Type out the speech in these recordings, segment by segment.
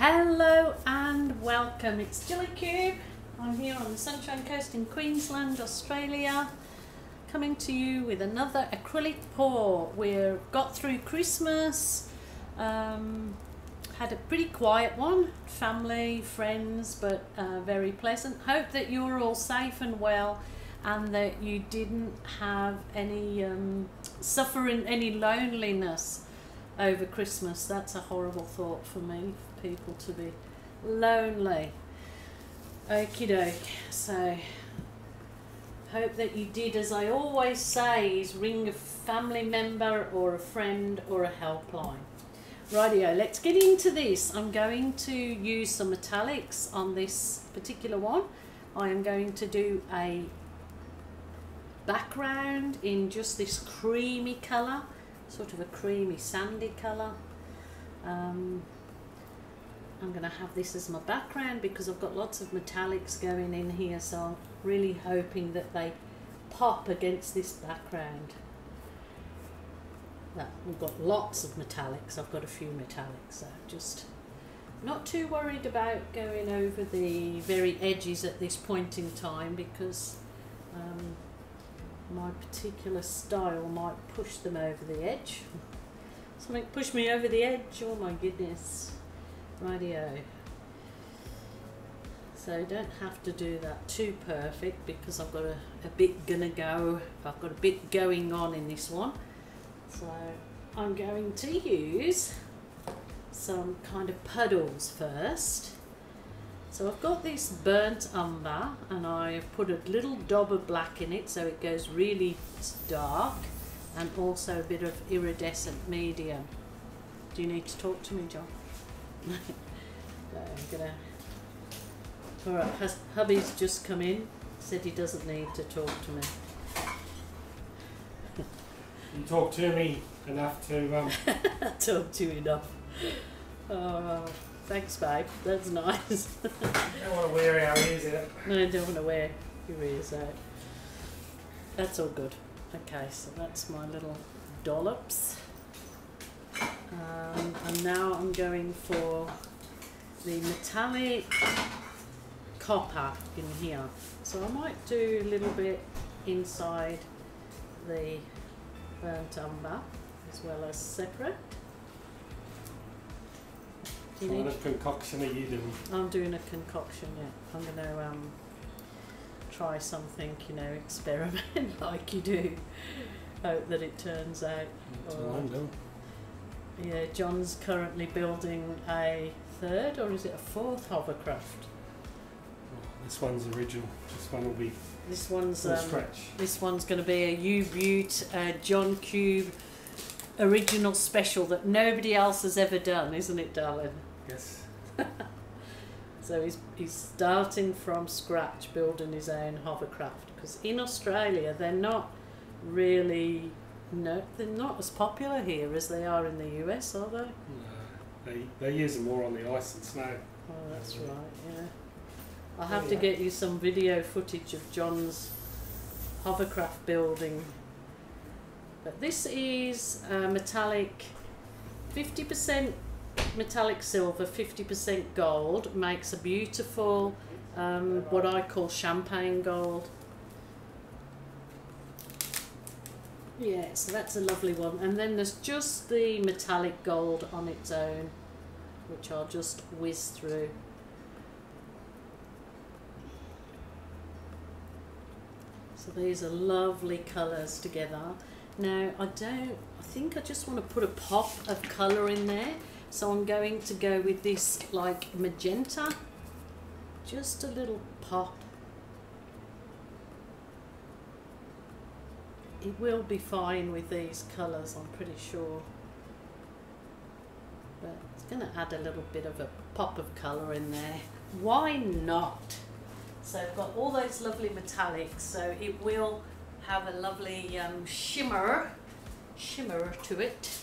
Hello and welcome, it's Jilly Cube. I'm here on the Sunshine Coast in Queensland, Australia, coming to you with another acrylic pour. We've got through Christmas, had a pretty quiet one, family, friends, but very pleasant. Hope that you're all safe and well and that you didn't have any suffering, any loneliness over Christmas. That's a horrible thought for me, for people to be lonely. Okie doke. So hope that you did, as I always say, is ring a family member or a friend or a helpline. Rightio, let's get into this. I'm going to use some metallics on this particular one. I am going to do a background in just this creamy colour, sort of a creamy sandy colour. I'm going to have this as my background because I've got lots of metallics going in here, so I'm really hoping that they pop against this background. Well, we've got lots of metallics, I've got a few metallics, so just not too worried about going over the very edges at this point in time because my particular style might push them over the edge. Something pushed me over the edge, oh my goodness. Rightio. So don't have to do that too perfect because I've got a bit going on in this one. So I'm going to use some kind of puddles first. So I've got this burnt umber and I've put a little dab of black in it so it goes really dark, and also a bit of iridescent medium. Do you need to talk to me, John? So I'm gonna... Alright, hubby's just come in, said he doesn't need to talk to me. You talk to me enough to... Talk to you enough. Oh, thanks babe, that's nice. I don't want to wear our ears out. No, I don't want to wear your ears out. That's all good. Okay, so that's my little dollops. And now I'm going for the metallic copper in here. So I might do a little bit inside the burnt umber as well as separate. What a concoction are you doing? I'm doing a concoction, yeah. I'm going to try something, you know, experiment like you do. Hope that it turns out. That's what I'm doing. Yeah, John's currently building a third, or is it a fourth hovercraft? Oh, this one's original. This one will be stretch. This one's going to be a U-Butte John Cube original special that nobody else has ever done, isn't it, darling? Yes. So he's starting from scratch, building his own hovercraft, because in Australia they're not really... No, they're not as popular here as they are in the US, are they? No, they use them more on the ice and snow. Oh, that's right, yeah. I'll have to get you some video footage of John's hovercraft building. But this is metallic, 50% metallic silver, 50% gold. Makes a beautiful, what I call champagne gold. Yeah, so that's a lovely one. And then there's just the metallic gold on its own, which I'll just whiz through. So these are lovely colours together. Now I think I just want to put a pop of colour in there. So I'm going to go with this like magenta. Just a little pop. It will be fine with these colours, I'm pretty sure. But it's going to add a little bit of a pop of colour in there. Why not? So I've got all those lovely metallics, so it will have a lovely shimmer to it.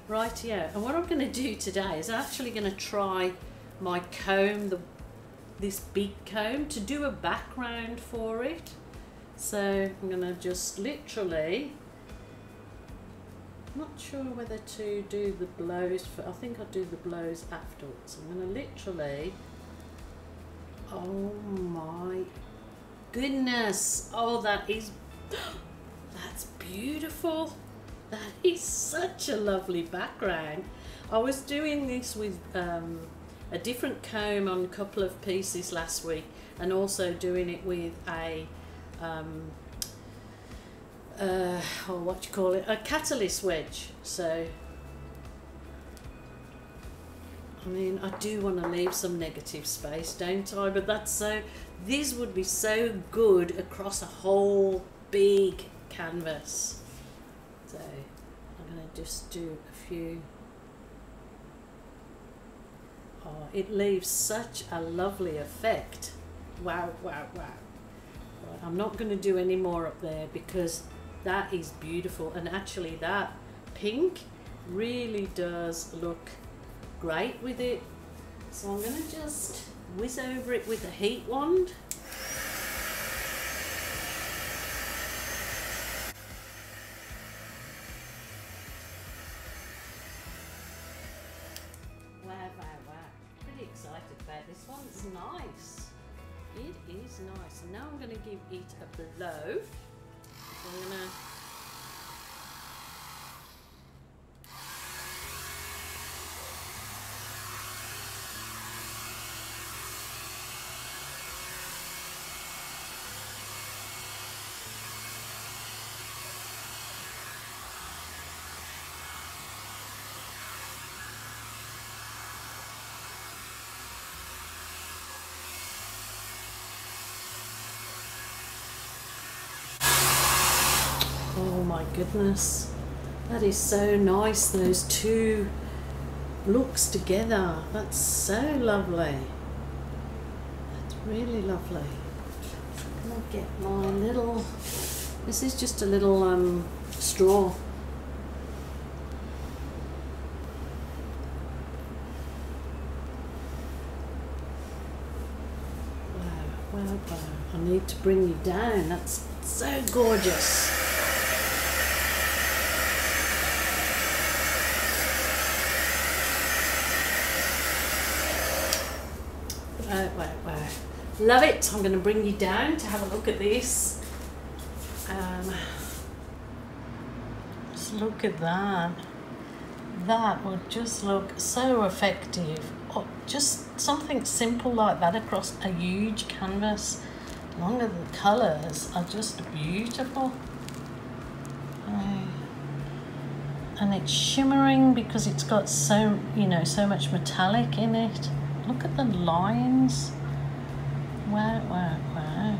Right, yeah. And what I'm going to do today is I'm actually going to try my comb, this big comb, to do a background for it. So I'm going to just literally Not sure whether to do the blows for, I think I'll do the blows afterwards. I'm going to literally, oh my goodness, oh that's beautiful. That is such a lovely background. I was doing this with a different comb on a couple of pieces last week, and also doing it with a a catalyst wedge. So I mean, I do want to leave some negative space, don't I? But that's so, this would be so good across a whole big canvas. So I'm going to just do a few. Oh, it leaves such a lovely effect. Wow, wow, wow. Right, I'm not going to do any more up there because that is beautiful, and actually that pink really does look great with it. So I'm going to just whiz over it with a heat wand. Wow, wow, wow. Pretty excited about this one. It's nice. It is nice. And now I'm going to give it a blow. So I'm going to oh my goodness, that is so nice, those two looks together. That's so lovely. That's really lovely. I'm gonna get my little, this is just a little straw. Wow, wow, wow. I need to bring you down. That's so gorgeous. Wow, wow. Love it. I'm going to bring you down to have a look at this. Just look at that. That would just look so effective. Oh, just something simple like that across a huge canvas. Along with the colours are just beautiful. And it's shimmering because it's got so, so much metallic in it. Look at the lines. Wow, wow, wow.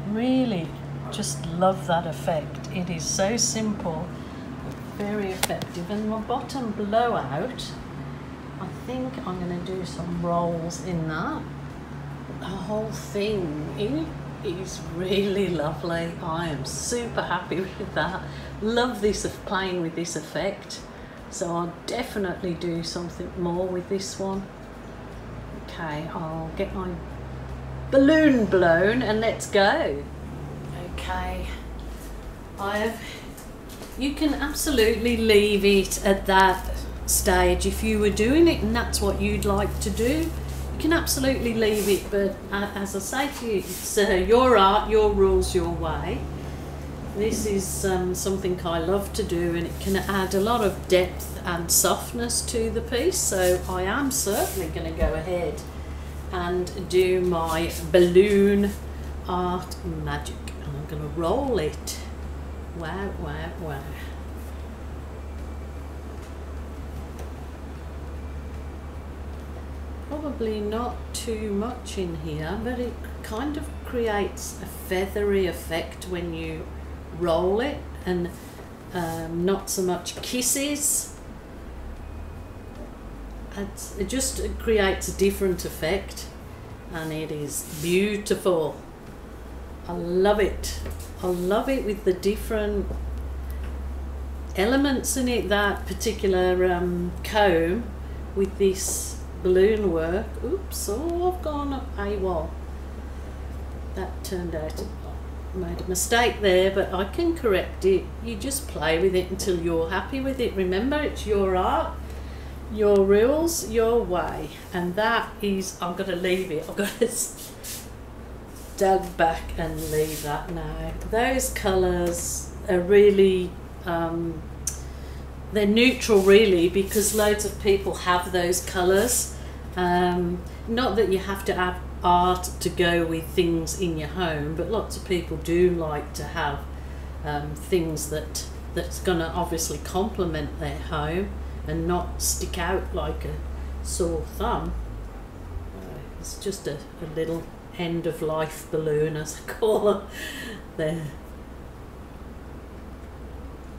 Really just love that effect. It is so simple, but very effective. And my bottom blowout, I think I'm going to do some rolls in that. The whole thing is really lovely. I am super happy with that. Love this, of playing with this effect. So I'll definitely do something more with this one. Okay, I'll get my balloon blown and let's go. Okay, you can absolutely leave it at that stage if you were doing it and that's what you'd like to do. You can absolutely leave it, but as I say to you, it's your art, your rules, your way. This is something I love to do, and it can add a lot of depth and softness to the piece, so I am certainly going to go ahead and do my balloon art magic. And I'm going to roll it. Wow, wow, wow. Probably not too much in here, but it kind of creates a feathery effect when you roll it, and not so much kisses. It just creates a different effect, and it is beautiful. I love it. I love it with the different elements in it. That particular comb with this balloon work. Oops, oh, I've gone AWOL. That turned out made a mistake there, but I can correct it. You just play with it until you're happy with it. Remember, it's your art, your rules, your way. And that is, I'm going to leave it. I've got to stand back and leave that now. Those colours are really, they're neutral really, because loads of people have those colours. Not that you have to have art to go with things in your home, but lots of people do like to have things that's going to obviously complement their home and not stick out like a sore thumb. It's just a little end of life balloon, as I call it there.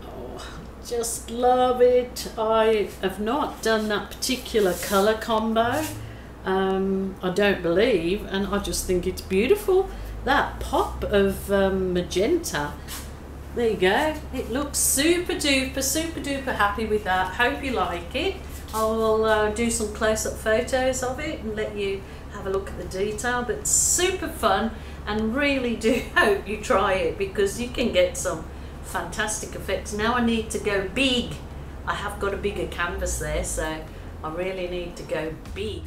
Oh, just love it. I have not done that particular colour combo, I don't believe, and I just think it's beautiful. That pop of magenta, there you go. It looks super duper happy with that. Hope you like it. I'll do some close-up photos of it and let you have a look at the detail, but super fun, and really do hope you try it, because you can get some fantastic effects. Now I need to go big. I have got a bigger canvas there, so I really need to go big.